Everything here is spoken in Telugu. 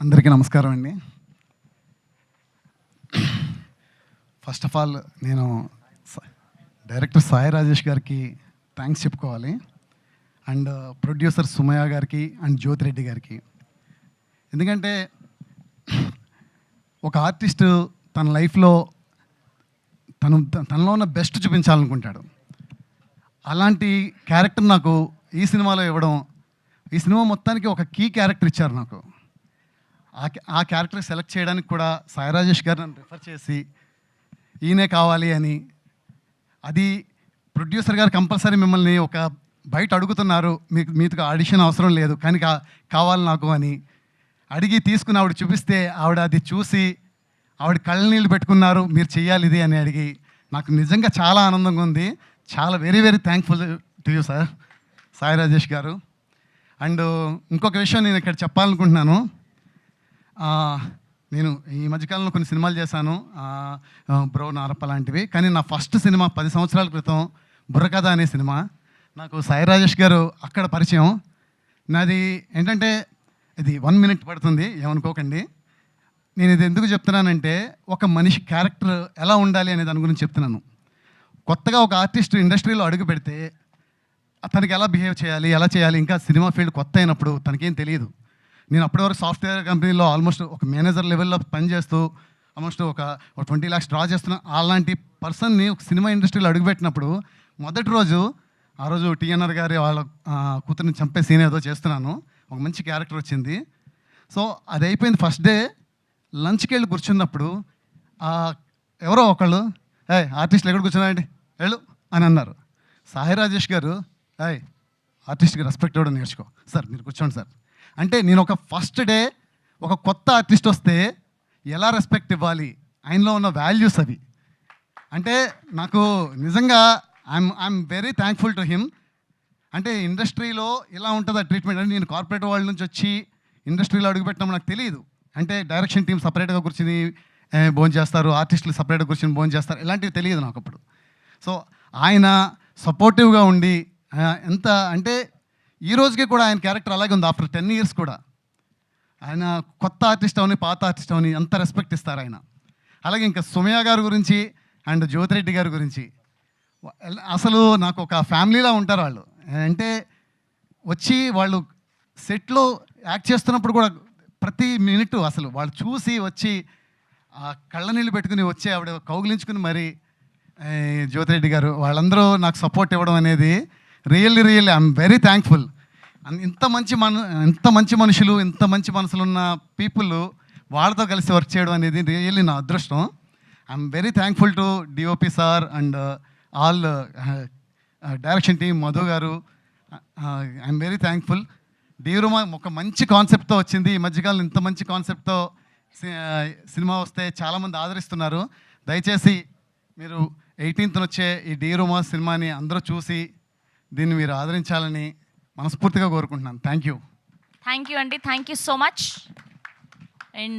అందరికీ నమస్కారం అండి. ఫస్ట్ ఆఫ్ ఆల్ నేను డైరెక్టర్ సాయి రాజేష్ గారికి థ్యాంక్స్ చెప్పుకోవాలి, అండ్ ప్రొడ్యూసర్ సుమయ్య గారికి అండ్ జ్యోతిరెడ్డి గారికి. ఎందుకంటే ఒక ఆర్టిస్ట్ తన లైఫ్లో తనలో ఉన్న బెస్ట్ చూపించాలనుకుంటాడు. అలాంటి క్యారెక్టర్ నాకు ఈ సినిమాలో ఇవ్వడం, ఈ సినిమా మొత్తానికి ఒక కీ క్యారెక్టర్ ఇచ్చారు నాకు. ఆ క్యారెక్టర్ సెలెక్ట్ చేయడానికి కూడా సాయి రాజేష్ గారు నన్ను రిఫర్ చేసి ఈయనే కావాలి అని, అది ప్రొడ్యూసర్ గారు కంపల్సరీ మిమ్మల్ని ఒక బయట అడుగుతున్నారు, మీతో ఆడిషన్ అవసరం లేదు కానీ కావాలి నాకు అని అడిగి తీసుకుని ఆవిడ చూపిస్తే ఆవిడ అది చూసి ఆవిడ కళ్ళ నీళ్ళు పెట్టుకున్నారు, మీరు చెయ్యాలి ఇది అని అడిగి. నాకు నిజంగా చాలా ఆనందంగా ఉంది. చాలా very very thankful to you sir, Sai Rajesh గారు. అండ్ ఇంకొక విషయం నేను ఇక్కడ చెప్పాలనుకుంటున్నాను. నేను ఈ మధ్యకాలంలో కొన్ని సినిమాలు చేశాను, బ్రో నారప్ప లాంటివి. కానీ నా ఫస్ట్ సినిమా 10 సంవత్సరాల క్రితం బుర్రకథ అనే సినిమా. నాకు సాయి రాజేష్ గారు అక్కడ పరిచయం. నాది ఏంటంటే ఇది 1 మినిట్ పడుతుంది, ఏమనుకోకండి. నేను ఇది ఎందుకు చెప్తున్నానంటే ఒక మనిషి క్యారెక్టర్ ఎలా ఉండాలి అనే దాని గురించి చెప్తున్నాను. కొత్తగా ఒక ఆర్టిస్ట్ ఇండస్ట్రీలో అడుగు పెడితే తనకి ఎలా బిహేవ్ చేయాలి, ఎలా చేయాలి, ఇంకా సినిమా ఫీల్డ్ కొత్త అయినప్పుడు తనకేం తెలియదు. నేను అప్పటివరకు సాఫ్ట్వేర్ కంపెనీలో ఆల్మోస్ట్ ఒక మేనేజర్ లెవెల్లో పనిచేస్తూ ఆల్మోస్ట్ ఒక 20 lakhs డ్రా చేస్తున్న అలాంటి పర్సన్ని ఒక సినిమా ఇండస్ట్రీలో అడుగుపెట్టినప్పుడు మొదటి రోజు ఆ రోజు టీఎన్ఆర్ గారి వాళ్ళ కూతురిని చంపే సీన్ ఏదో చేస్తున్నాను. ఒక మంచి క్యారెక్టర్ వచ్చింది. సో అది అయిపోయింది. ఫస్ట్ డే లంచ్కి వెళ్ళి కూర్చున్నప్పుడు ఎవరో ఒకళ్ళు ఆర్టిస్టులు ఎక్కడ కూర్చున్నారండి వెళ్ళు అని అన్నారు. సాయి రాజేష్ గారు ఆర్టిస్ట్కి రెస్పెక్ట్ ఇవ్వడం నేర్చుకో సార్, మీరు కూర్చోండి సార్ అంటే, నేను ఒక ఫస్ట్ డే ఒక కొత్త ఆర్టిస్ట్ వస్తే ఎలా రెస్పెక్ట్ ఇవ్వాలి, ఆయనలో ఉన్న వాల్యూస్ అవి అంటే నాకు నిజంగా I'm very thankful to him. అంటే ఇండస్ట్రీలో ఇలా ఉంటుంది ఆ ట్రీట్మెంట్. అంటే నేను కార్పొరేట్ వరల్డ్ నుంచి వచ్చి ఇండస్ట్రీలో అడుగుపెట్టడం నాకు తెలియదు. అంటే డైరెక్షన్ టీం సపరేట్గా కూర్చుని భోజనం చేస్తారు, ఆర్టిస్టులు సపరేట్గా కూర్చొని భోజనం చేస్తారు, ఇలాంటివి తెలియదు నాకు అప్పుడు. సో ఆయన సపోర్టివ్గా ఉండి ఎంత అంటే ఈ రోజుకి కూడా ఆయన క్యారెక్టర్ అలాగే ఉంది. ఆఫ్టర్ 10 years కూడా ఆయన కొత్త ఆర్టిస్ట్ అవని పాత ఆర్టిస్ట్ అవని ఎంత రెస్పెక్ట్ ఇస్తారు ఆయన. అలాగే ఇంకా సుమయ్య గారి గురించి అండ్ జ్యోతిరెడ్డి గారి గురించి అసలు నాకు ఒక ఫ్యామిలీలా ఉంటారు వాళ్ళు. అంటే వచ్చి వాళ్ళు సెట్లో యాక్ట్ చేస్తున్నప్పుడు కూడా ప్రతి మినిట్ అసలు వాళ్ళు చూసి వచ్చి కళ్ళ నీళ్ళు పెట్టుకుని వచ్చి ఆవిడ కౌగిలించుకుని మరి జ్యోతిరెడ్డి గారు వాళ్ళందరూ నాకు సపోర్ట్ ఇవ్వడం అనేది రియల్లీ ఐఎమ్ వెరీ థ్యాంక్ఫుల్. ఇంత మంచి మనుషులు, ఇంత మంచి మనసులు ఉన్న పీపుల్ వాళ్ళతో కలిసి వర్క్ చేయడం అనేది రియల్లీ నా అదృష్టం. I'm very thankful to DOP sir and all direction team, Madhu garu. I'm very thankful. డీరుమా ఒక మంచి కాన్సెప్ట్తో వచ్చింది. ఈ మధ్యకాలం ఇంత మంచి కాన్సెప్ట్తో సినిమా వస్తే చాలామంది ఆదరిస్తున్నారు. దయచేసి మీరు 18th వచ్చే ఈ డీరుమా సినిమాని అందరూ చూసి దీన్ని మీరు ఆదరించాలని మనస్ఫూర్తిగా కోరుకుంటున్నాను. థ్యాంక్ యూ అండి, thank you so much. And